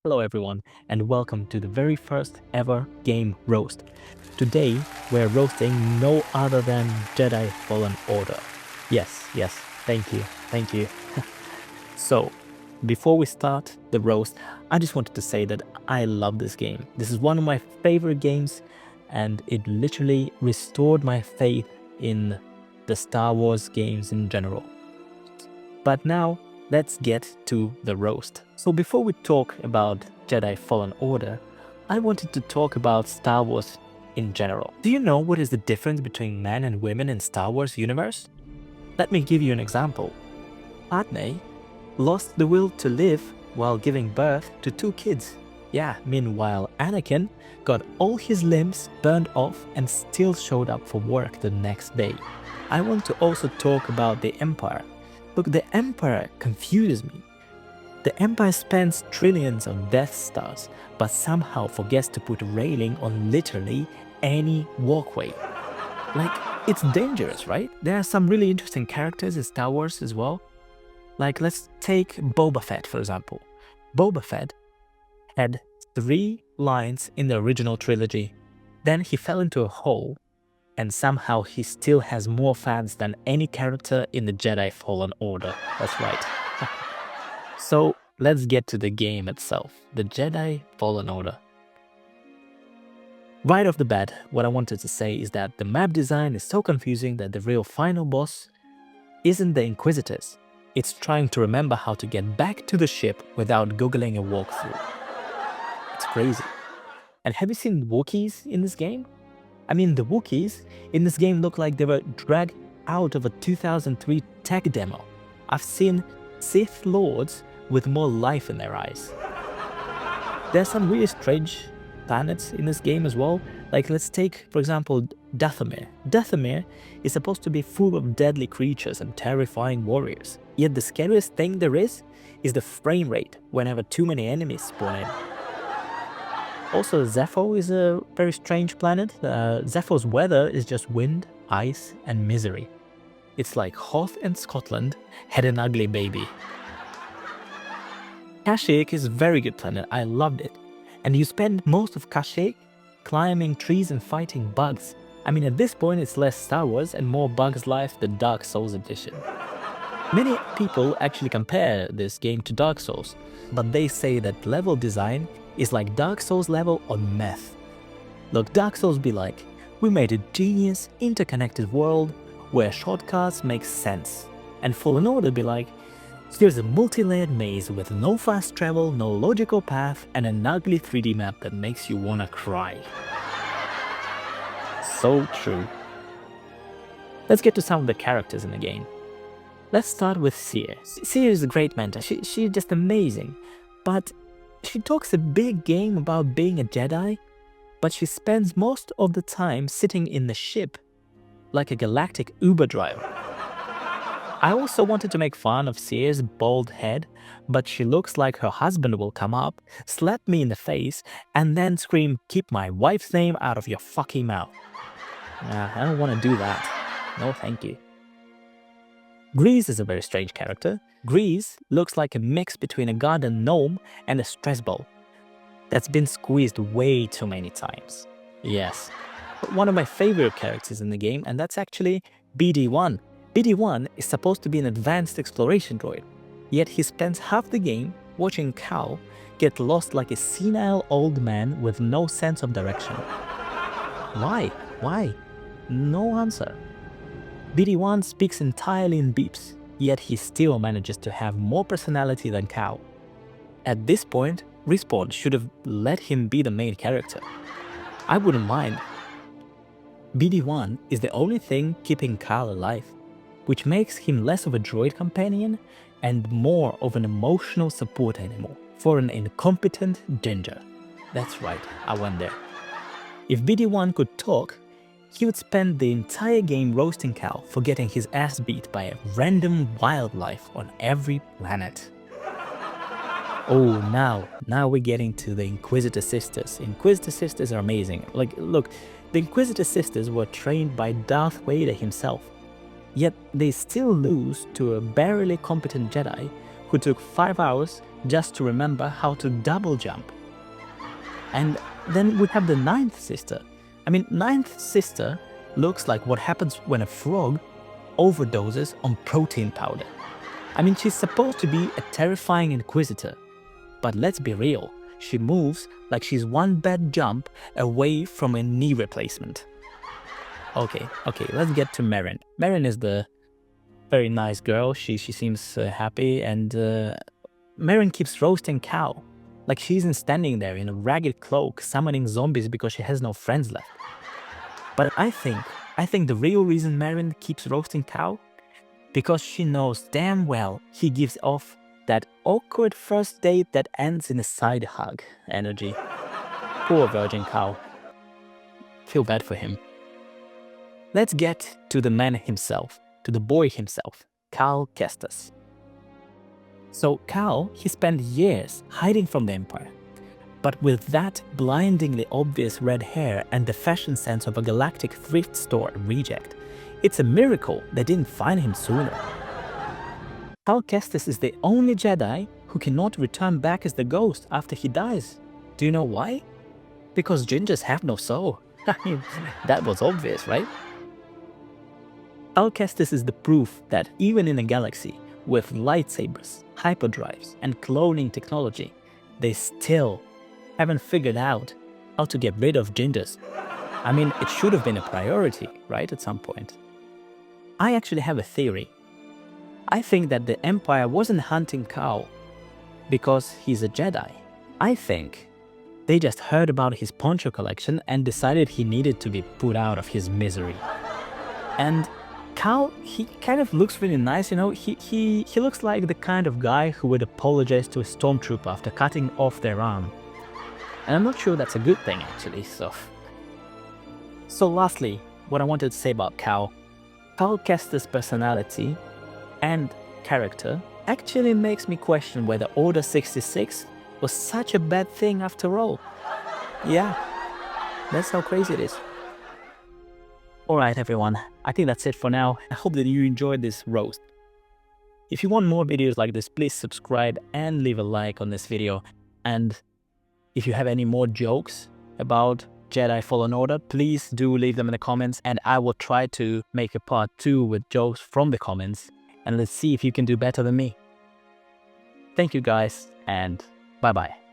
Hello everyone, and welcome to the very first ever game roast. Today, we're roasting no other than Jedi Fallen Order. Yes, thank you. So, before we start the roast, I just wanted to say that I love this game. This is one of my favorite games, and it literally restored my faith in the Star Wars games in general. But now, let's get to the roast. So before we talk about Jedi Fallen Order, I wanted to talk about Star Wars in general. Do you know what is the difference between men and women in Star Wars universe? Let me give you an example. Padme lost the will to live while giving birth to 2 kids. Yeah, meanwhile Anakin got all his limbs burned off and still showed up for work the next day. I want to also talk about the Empire. Look, the Empire confuses me. The Empire spends trillions on Death Stars, but somehow forgets to put a railing on literally any walkway. Like, it's dangerous, right? There are some really interesting characters in Star Wars as well. Like, let's take Boba Fett, for example. Boba Fett had 3 lines in the original trilogy. Then he fell into a hole, and somehow he still has more fans than any character in the Jedi Fallen Order. That's right. So let's get to the game itself, the Jedi Fallen Order. Right off the bat, what I wanted to say is that the map design is so confusing that the real final boss isn't the Inquisitors. It's trying to remember how to get back to the ship without googling a walkthrough. It's crazy. And have you seen Wookiees in this game? I mean, the Wookiees in this game look like they were dragged out of a 2003 tech demo. I've seen Sith Lords with more life in their eyes. There's some really strange planets in this game as well. Like, let's take, for example, Dathomir. Dathomir is supposed to be full of deadly creatures and terrifying warriors. Yet the scariest thing there is the frame rate whenever too many enemies spawn in. Also, Zepho is a very strange planet. Zepho's weather is just wind, ice, and misery. It's like Hoth and Scotland had an ugly baby. Kashyyyk is a very good planet, I loved it. And you spend most of Kashyyyk climbing trees and fighting bugs. I mean, at this point it's less Star Wars and more Bugs Life, the Dark Souls edition. Many people actually compare this game to Dark Souls, but they say that level design is like Dark Souls level on meth. Look, Dark Souls be like, we made a genius, interconnected world where shortcuts make sense. And Fallen Order be like, here's a multi-layered maze with no fast travel, no logical path, and an ugly 3D map that makes you wanna cry. So true. Let's get to some of the characters in the game. Let's start with Cere. Cere is a great mentor, she's just amazing, but she talks a big game about being a Jedi, but she spends most of the time sitting in the ship like a galactic Uber driver. I also wanted to make fun of Cere's bald head, but she looks like her husband will come up, slap me in the face, and then scream, "Keep my wife's name out of your fucking mouth." I don't want to do that. No thank you. Grease is a very strange character. Grease looks like a mix between a garden gnome and a stress ball that's been squeezed way too many times. Yes, but one of my favorite characters in the game, and that's actually BD-1. BD-1 is supposed to be an advanced exploration droid, yet he spends half the game watching Cal get lost like a senile old man with no sense of direction. Why? Why? No answer. BD-1 speaks entirely in beeps, yet he still manages to have more personality than Cal. At this point, Respawn should have let him be the main character. I wouldn't mind. BD-1 is the only thing keeping Cal alive, which makes him less of a droid companion and more of an emotional support animal for an incompetent ginger. That's right, I went there. If BD-1 could talk, he would spend the entire game roasting Cal for getting his ass beat by a random wildlife on every planet. Oh, now we're getting to the Inquisitor Sisters. Inquisitor Sisters are amazing. Like, look, the Inquisitor Sisters were trained by Darth Vader himself. Yet they still lose to a barely competent Jedi who took 5 hours just to remember how to double jump. And then we have the ninth sister. I mean, ninth sister looks like what happens when a frog overdoses on protein powder. I mean, she's supposed to be a terrifying inquisitor, but let's be real, she moves like she's one bad jump away from a knee replacement. Okay, let's get to Merrin. Merrin is the very nice girl. She seems happy, and Merrin keeps roasting Cal, like she isn't standing there in a ragged cloak summoning zombies because she has no friends left. But I think the real reason Merrin keeps roasting Cal, because she knows damn well he gives off that awkward first date that ends in a side hug energy. Poor virgin Cal. Feel bad for him. Let's get to the man himself, to the boy himself, Cal Kestis. So Cal, he spent years hiding from the Empire, but with that blindingly obvious red hair and the fashion sense of a galactic thrift store reject, it's a miracle they didn't find him sooner. Cal Kestis is the only Jedi who cannot return back as the ghost after he dies. Do you know why? Because gingers have no soul. I mean, that was obvious, right? Cal Kestis is the proof that even in a galaxy with lightsabers, hyperdrives, and cloning technology, they still haven't figured out how to get rid of gingers. I mean, it should have been a priority, right, at some point. I actually have a theory. I think that the Empire wasn't hunting Cal because he's a Jedi. I think they just heard about his poncho collection and decided he needed to be put out of his misery. And Cal, he kind of looks really nice, you know, he looks like the kind of guy who would apologize to a stormtrooper after cutting off their arm. And I'm not sure that's a good thing, actually, so lastly, what I wanted to say about Cal Kestis' personality and character actually makes me question whether Order 66 was such a bad thing after all. Yeah, that's how crazy it is. Alright everyone, I think that's it for now. I hope that you enjoyed this roast. If you want more videos like this, please subscribe and leave a like on this video. And if you have any more jokes about Jedi Fallen Order, please do leave them in the comments, and I will try to make a part 2 with jokes from the comments, and let's see if you can do better than me. Thank you guys, and bye bye.